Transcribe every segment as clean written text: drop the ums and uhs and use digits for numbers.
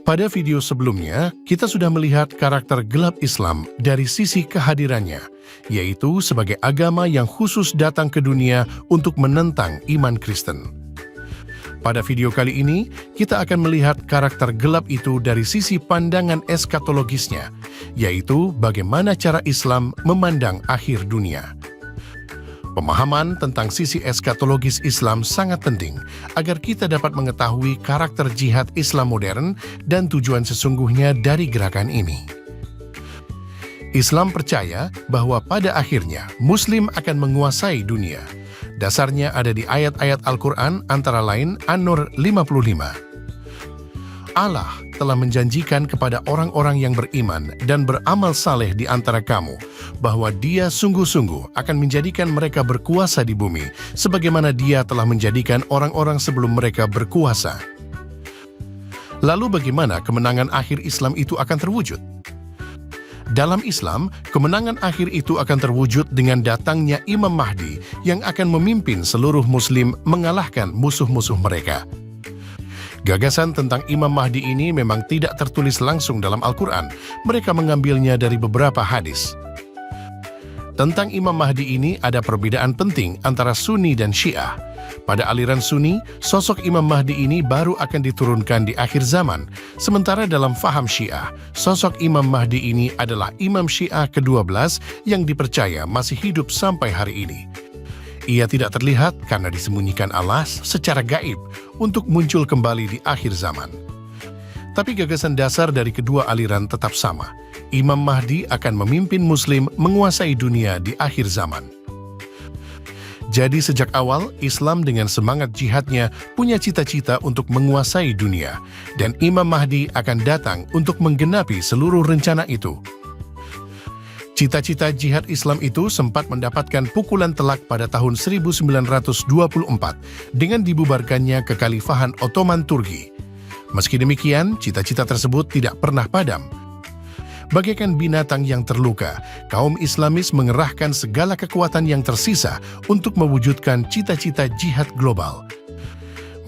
Pada video sebelumnya, kita sudah melihat karakter gelap Islam dari sisi kehadirannya, yaitu sebagai agama yang khusus datang ke dunia untuk menentang iman Kristen. Pada video kali ini, kita akan melihat karakter gelap itu dari sisi pandangan eskatologisnya, yaitu bagaimana cara Islam memandang akhir dunia. Pemahaman tentang sisi eskatologis Islam sangat penting agar kita dapat mengetahui karakter jihad Islam modern dan tujuan sesungguhnya dari gerakan ini. Islam percaya bahwa pada akhirnya Muslim akan menguasai dunia. Dasarnya ada di ayat-ayat Al-Quran antara lain An-Nur 55. Allah telah menjanjikan kepada orang-orang yang beriman dan beramal saleh di antara kamu, bahwa Dia sungguh-sungguh akan menjadikan mereka berkuasa di bumi, sebagaimana Dia telah menjadikan orang-orang sebelum mereka berkuasa. Lalu bagaimana kemenangan akhir Islam itu akan terwujud? Dalam Islam, kemenangan akhir itu akan terwujud dengan datangnya Imam Mahdi yang akan memimpin seluruh Muslim mengalahkan musuh-musuh mereka. Gagasan tentang Imam Mahdi ini memang tidak tertulis langsung dalam Al-Quran. Mereka mengambilnya dari beberapa hadis. Tentang Imam Mahdi ini ada perbedaan penting antara Sunni dan Syiah. Pada aliran Sunni, sosok Imam Mahdi ini baru akan diturunkan di akhir zaman. Sementara dalam faham Syiah, sosok Imam Mahdi ini adalah Imam Syiah ke-12 yang dipercaya masih hidup sampai hari ini. Ia tidak terlihat karena disembunyikan Allah secara gaib untuk muncul kembali di akhir zaman. Tapi gagasan dasar dari kedua aliran tetap sama. Imam Mahdi akan memimpin Muslim menguasai dunia di akhir zaman. Jadi sejak awal, Islam dengan semangat jihadnya punya cita-cita untuk menguasai dunia. Dan Imam Mahdi akan datang untuk menggenapi seluruh rencana itu. Cita-cita jihad Islam itu sempat mendapatkan pukulan telak pada tahun 1924 dengan dibubarkannya kekhalifahan Ottoman Turki. Meski demikian, cita-cita tersebut tidak pernah padam. Bagaikan binatang yang terluka, kaum Islamis mengerahkan segala kekuatan yang tersisa untuk mewujudkan cita-cita jihad global.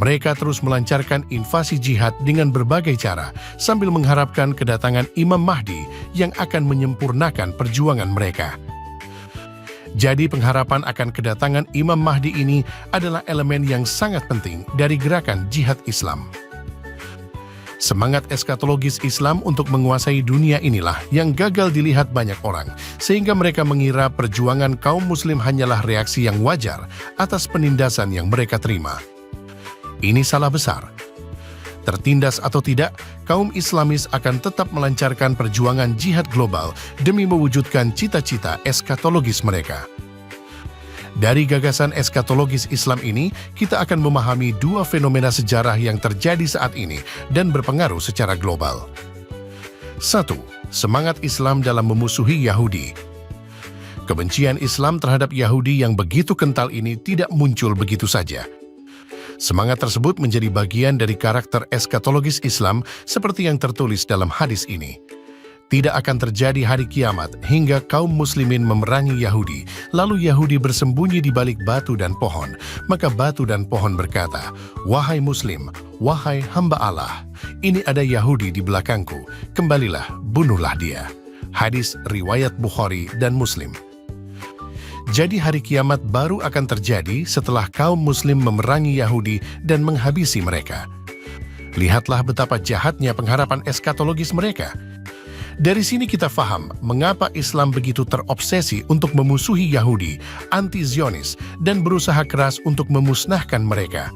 Mereka terus melancarkan invasi jihad dengan berbagai cara, sambil mengharapkan kedatangan Imam Mahdi yang akan menyempurnakan perjuangan mereka. Jadi pengharapan akan kedatangan Imam Mahdi ini adalah elemen yang sangat penting dari gerakan jihad Islam. Semangat eskatologis Islam untuk menguasai dunia inilah yang gagal dilihat banyak orang, sehingga mereka mengira perjuangan kaum Muslim hanyalah reaksi yang wajar atas penindasan yang mereka terima. Ini salah besar. Tertindas atau tidak, kaum Islamis akan tetap melancarkan perjuangan jihad global demi mewujudkan cita-cita eskatologis mereka. Dari gagasan eskatologis Islam ini, kita akan memahami dua fenomena sejarah yang terjadi saat ini dan berpengaruh secara global. 1. Semangat Islam dalam memusuhi Yahudi. Kebencian Islam terhadap Yahudi yang begitu kental ini tidak muncul begitu saja. Semangat tersebut menjadi bagian dari karakter eskatologis Islam seperti yang tertulis dalam hadis ini. Tidak akan terjadi hari kiamat hingga kaum muslimin memerangi Yahudi, lalu Yahudi bersembunyi di balik batu dan pohon. Maka batu dan pohon berkata, "Wahai Muslim, wahai hamba Allah, ini ada Yahudi di belakangku, kembalilah, bunuhlah dia." Hadis riwayat Bukhari dan Muslim. Jadi hari kiamat baru akan terjadi setelah kaum Muslim memerangi Yahudi dan menghabisi mereka. Lihatlah betapa jahatnya pengharapan eskatologis mereka. Dari sini kita faham mengapa Islam begitu terobsesi untuk memusuhi Yahudi, anti-Zionis, dan berusaha keras untuk memusnahkan mereka.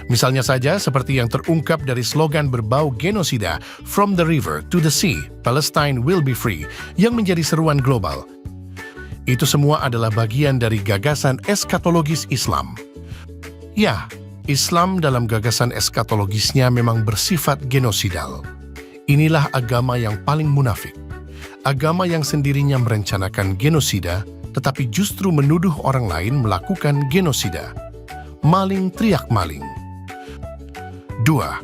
Misalnya saja seperti yang terungkap dari slogan berbau genosida, "From the river to the sea, Palestine will be free," yang menjadi seruan global. Itu semua adalah bagian dari gagasan eskatologis Islam. Ya, Islam dalam gagasan eskatologisnya memang bersifat genosidal. Inilah agama yang paling munafik. Agama yang sendirinya merencanakan genosida, tetapi justru menuduh orang lain melakukan genosida. Maling teriak maling. 2.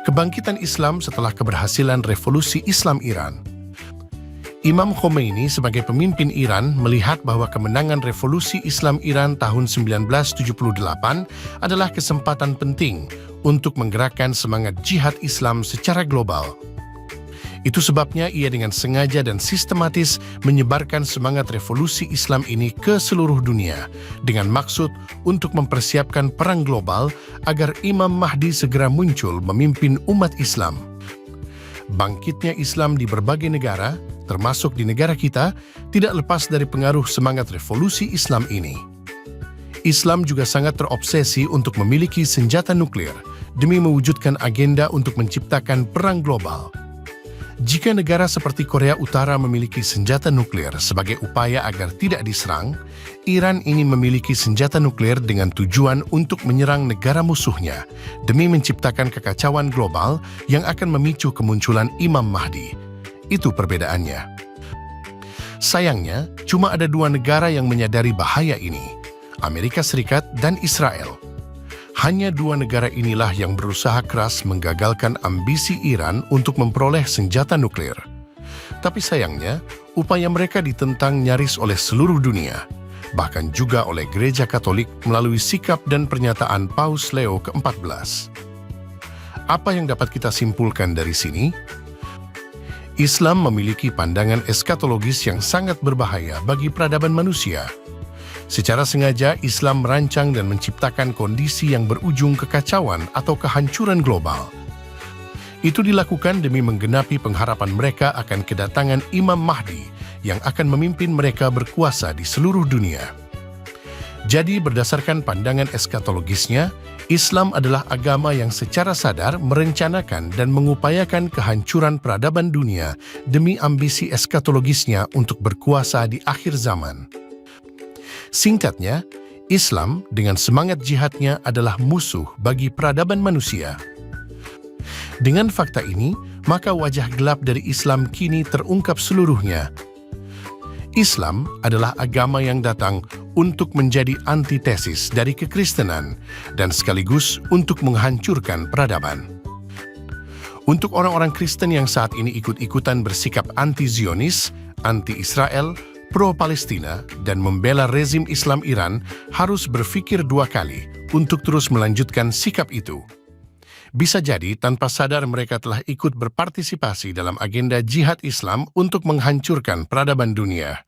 Kebangkitan Islam setelah keberhasilan revolusi Islam Iran. Imam Khomeini sebagai pemimpin Iran melihat bahwa kemenangan revolusi Islam Iran tahun 1978 adalah kesempatan penting untuk menggerakkan semangat jihad Islam secara global. Itu sebabnya ia dengan sengaja dan sistematis menyebarkan semangat revolusi Islam ini ke seluruh dunia dengan maksud untuk mempersiapkan perang global agar Imam Mahdi segera muncul memimpin umat Islam. Bangkitnya Islam di berbagai negara, termasuk di negara kita, tidak lepas dari pengaruh semangat revolusi Islam ini. Islam juga sangat terobsesi untuk memiliki senjata nuklir demi mewujudkan agenda untuk menciptakan perang global. Jika negara seperti Korea Utara memiliki senjata nuklir sebagai upaya agar tidak diserang, Iran ingin memiliki senjata nuklir dengan tujuan untuk menyerang negara musuhnya demi menciptakan kekacauan global yang akan memicu kemunculan Imam Mahdi. Itu perbedaannya. Sayangnya, cuma ada dua negara yang menyadari bahaya ini, Amerika Serikat dan Israel. Hanya dua negara inilah yang berusaha keras menggagalkan ambisi Iran untuk memperoleh senjata nuklir. Tapi sayangnya, upaya mereka ditentang nyaris oleh seluruh dunia, bahkan juga oleh Gereja Katolik melalui sikap dan pernyataan Paus Leo ke-14. Apa yang dapat kita simpulkan dari sini? Islam memiliki pandangan eskatologis yang sangat berbahaya bagi peradaban manusia. Secara sengaja, Islam merancang dan menciptakan kondisi yang berujung kekacauan atau kehancuran global. Itu dilakukan demi menggenapi pengharapan mereka akan kedatangan Imam Mahdi yang akan memimpin mereka berkuasa di seluruh dunia. Jadi, berdasarkan pandangan eskatologisnya, Islam adalah agama yang secara sadar merencanakan dan mengupayakan kehancuran peradaban dunia demi ambisi eskatologisnya untuk berkuasa di akhir zaman. Singkatnya, Islam dengan semangat jihadnya adalah musuh bagi peradaban manusia. Dengan fakta ini, maka wajah gelap dari Islam kini terungkap seluruhnya. Islam adalah agama yang datang untuk menjadi antitesis dari kekristenan dan sekaligus untuk menghancurkan peradaban. Untuk orang-orang Kristen yang saat ini ikut-ikutan bersikap anti-Zionis, anti-Israel, pro-Palestina, dan membela rezim Islam Iran harus berpikir dua kali untuk terus melanjutkan sikap itu. Bisa jadi tanpa sadar mereka telah ikut berpartisipasi dalam agenda jihad Islam untuk menghancurkan peradaban dunia.